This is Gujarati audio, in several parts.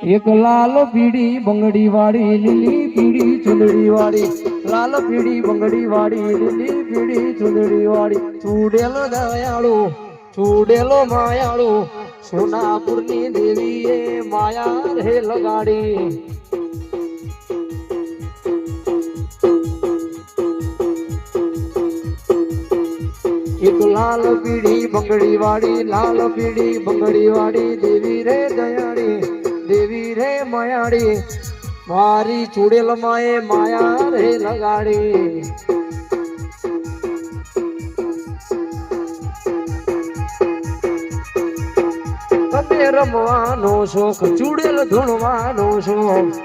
એક લાલ પીડી બંગડી વાળી લીલી પીડી ચુંદડી વાળી લાલ પીડી બંગડી વાળી લીલી પીડી ચુંદડી વાળી ચૂડેલો દયાળુ ચૂડેલો માયાળુ સોનાપુરની દેવીએ માયા રે લગાડી એક લાલ પીડી બંગડી વાળી લાલ પીડી બંગડી વાળી દેવી રે દયાળી દેવી રે માયાડી મારી ચૂડેલ માએ માયા રે લગાડી તમે રમવાનો શોખ ચૂડેલ ધૂણવાનો શોખ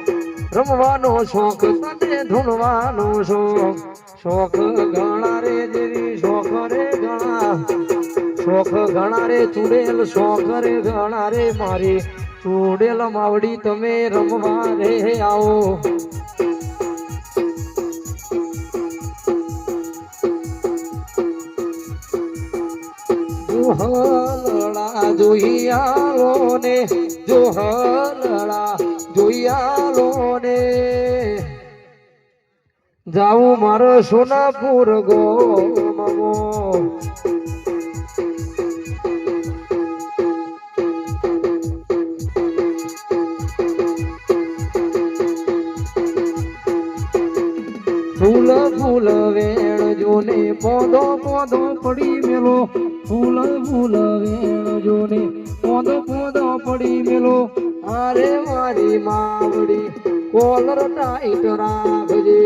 રમવાનો શોખ તને ધૂણવાનો શોખ શોખ ઘણા રે દેવી શોખ રે ઘણા શોખ ઘણા રે ચૂડેલ શોખ રે ઘણા રે મારી ચૂડેલ માવડી તમે રમવા રે આવો જોહલડા જોઈ આલો ને જોહલડા જોઈ આલો ને જાવું મારો સોનાપુર ગોમો ફૂલ ફૂલ વેણ જોને પોદો પોદો પડી મેલો ફૂલ ફૂલ વેણ જોને પોદો પોદો પડી મેલો અરે મારી માવડી કોલર ટાઈટ રાખજે